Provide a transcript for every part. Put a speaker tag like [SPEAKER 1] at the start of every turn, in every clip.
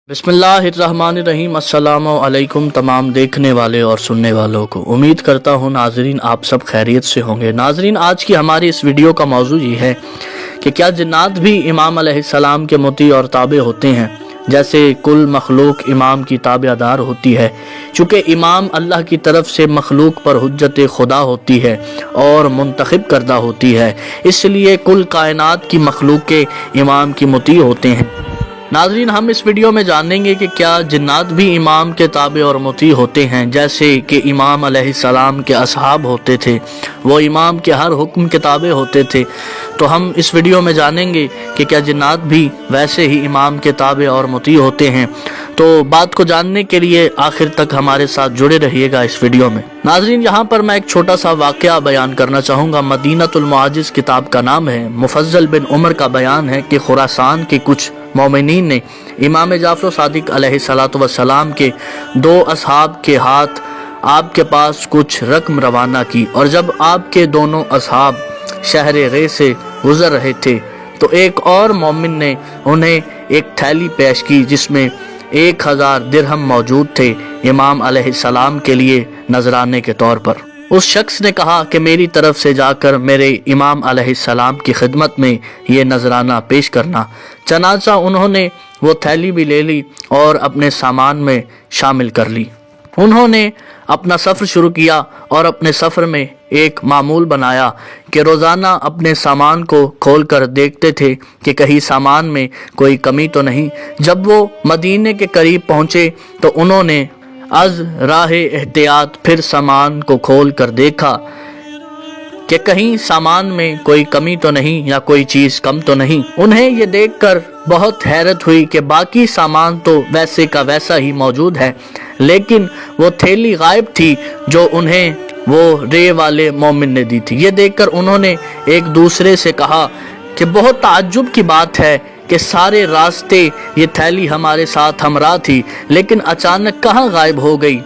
[SPEAKER 1] बिस्मिल्लाहिर्रहमानिर्रहीम। अस्सलामु अलैकुम तमाम देखने वाले और सुनने वालों को। उम्मीद करता हूँ नाजरीन आप सब खैरियत से होंगे। नाजरीन आज की हमारी इस वीडियो का मौजू ये है कि क्या जिन्नात भी इमाम अलैहिस्सलाम के मुती और ताबे होते हैं जैसे कुल मखलूक इमाम की ताबेदार होती है। चूँकि इमाम अल्लाह की तरफ से मखलूक पर हुज्जत खुदा होती है और मुंतखब करदा होती है, इसलिए कुल कायनात की मखलूक के इमाम की मुती होते हैं। नाज़रीन हम इस वीडियो में जानेंगे कि क्या जिन्नात भी इमाम के ताबे और मुती होते हैं जैसे कि इमाम अलैहिस्सलाम के असहाब होते थे, वो इमाम के हर हुक्म के ताबे होते थे। तो हम इस वीडियो में जानेंगे कि क्या जिन्नात भी वैसे ही इमाम के ताबे और मुती होते हैं। तो बात को जानने के लिए आखिर तक हमारे साथ जुड़े रहिएगा इस वीडियो में। नाज़रीन यहाँ पर मैं एक छोटा सा वाक़या बयान करना चाहूँगा। मदीनतुल मुआजिज़ किताब का नाम है। मुफज्जल बिन उमर का बयान है कि खुरासान के कुछ मोमिनीन ने इमाम जाफ़र सादिक अलैहिस्सलातु वस्सलाम के दो असहाब के हाथ आपके पास कुछ रकम रवाना की, और जब आपके दोनों असहाब शहर रे से गुजर रहे थे तो एक और मोमिन ने उन्हें एक थैली पेश की जिसमें 1000 दिरहम मौजूद थे इमाम अलैहिस्सलाम के लिए नजराने के तौर पर। उस शख्स ने कहा कि मेरी तरफ से जाकर मेरे इमाम अलैहिस्सलाम की खिदमत में ये नजराना पेश करना। चनाचा उन्होंने वो थैली भी ले ली और अपने सामान में शामिल कर ली। उन्होंने अपना सफ़र शुरू किया और अपने सफ़र में एक मामूल बनाया कि रोज़ाना अपने सामान को खोल कर देखते थे कि कहीं सामान में कोई कमी तो नहीं। जब वो मदीने के करीब पहुँचे तो उन्होंने अज राहे एहतियात फिर सामान को खोल कर देखा कि कहीं सामान में कोई कमी तो नहीं या कोई चीज़ कम तो नहीं। उन्हें ये देखकर बहुत हैरत हुई कि बाकी सामान तो वैसे का वैसा ही मौजूद है, लेकिन वो थैली गायब थी जो उन्हें वो रे वाले मोमिन ने दी थी। ये देखकर उन्होंने एक दूसरे से कहा कि बहुत ताज्जुब की बात है कि सारे रास्ते ये थैली हमारे साथ हमरा थी, लेकिन अचानक कहाँ गायब हो गई।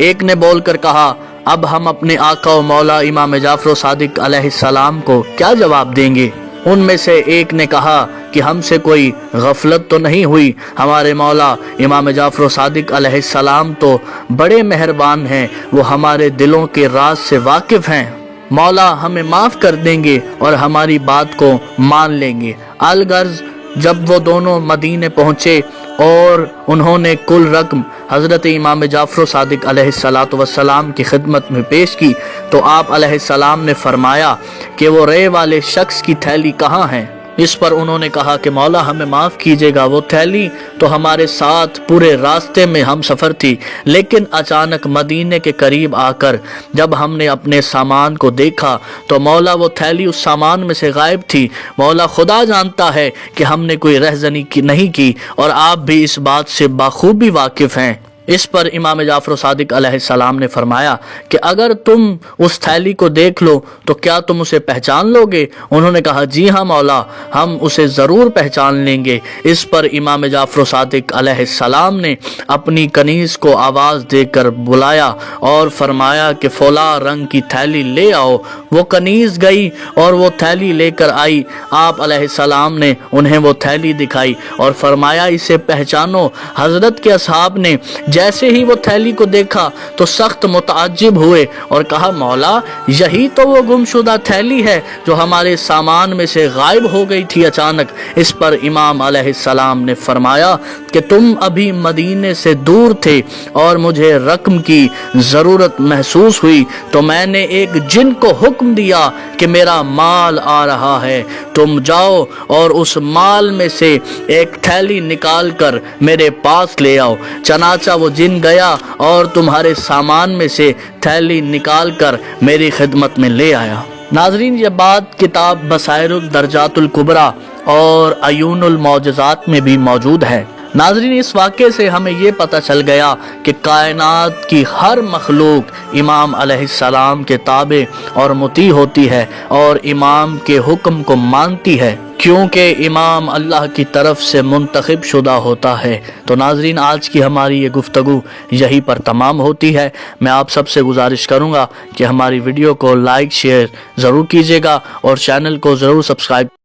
[SPEAKER 1] एक ने बोलकर कहा, अब हम अपने आका व मौला इमाम जाफ़र सादिक अलैहिस्सलाम को क्या जवाब देंगे। उनमें से एक ने कहा कि हमसे कोई गफलत तो नहीं हुई, हमारे मौला इमाम जाफ़र सादिक अलैहिस्सलाम तो बड़े मेहरबान हैं, वो हमारे दिलों के राज से वाकिफ़ हैं। मौला हमें माफ़ कर देंगे और हमारी बात को मान लेंगे। अलगर्ज जब वो दोनों मदीने पहुँचे और उन्होंने कुल रकम हज़रत इमाम जाफ़र सादिक अलैहिस्सलातु वस्सलाम की खिदमत में पेश की तो आप अलैहिस्सलाम ने फरमाया कि वो रे वाले शख्स की थैली कहाँ है। इस पर उन्होंने कहा कि मौला हमें माफ़ कीजिएगा, वो थैली तो हमारे साथ पूरे रास्ते में हम सफ़र थी, लेकिन अचानक मदीने के करीब आकर जब हमने अपने सामान को देखा तो मौला वो थैली उस सामान में से गायब थी। मौला खुदा जानता है कि हमने कोई रहज़नी नहीं की और आप भी इस बात से बाखूबी वाकिफ़ हैं। इस पर इमाम जाफ़र सादिक अलैहिस्सलाम ने फरमाया कि अगर तुम उस थैली को देख लो तो क्या तुम उसे पहचान लोगे। उन्होंने कहा, जी हाँ मौला, हम उसे ज़रूर पहचान लेंगे। इस पर इमाम जाफ़र सादिक अलैहिस्सलाम ने अपनी कनीज़ को आवाज़ देकर बुलाया और फरमाया कि फ़ला रंग की थैली ले आओ। वो कनीज़ गई और वो थैली लेकर आई। आप अलैहिस्सलाम ने उन्हें वो थैली दिखाई और फरमाया, इसे पहचानो। हज़रत के असहाब ने जैसे ही वो थैली को देखा तो सख्त मुताज्जिब हुए और कहा, मौला यही तो वो गुमशुदा थैली है जो हमारे सामान में से गायब हो गई थी अचानक। इस पर इमाम अलैहिस्सलाम ने फरमाया कि तुम अभी मदीने से दूर थे और मुझे रकम की ज़रूरत महसूस हुई तो मैंने एक जिन को हुक्म दिया कि मेरा माल आ रहा है, तुम जाओ और उस माल में से एक थैली निकाल कर मेरे पास ले आओ। चनाचा वो जिन गया और तुम्हारे सामान में से थैली निकाल कर मेरी खिदमत में ले आया। नाजरीन ये बात किताब बसाइरुल दरजातुल कुबरा और अयूनुल मौजज़ात में भी मौजूद है। नाजरीन इस वाक़े से हमें ये पता चल गया कि कायनात की हर मखलूक इमाम अलैहिस्सलाम के ताबे और मुती होती है और इमाम के हुक्म को मानती है, क्योंकि इमाम अल्लाह की तरफ से मुंतखब शुदा होता है। तो नाजरीन आज की हमारी ये गुफ्तगू यहीं पर तमाम होती है। मैं आप सबसे गुजारिश करूँगा कि हमारी वीडियो को लाइक शेयर ज़रूर कीजिएगा और चैनल को ज़रूर सब्सक्राइब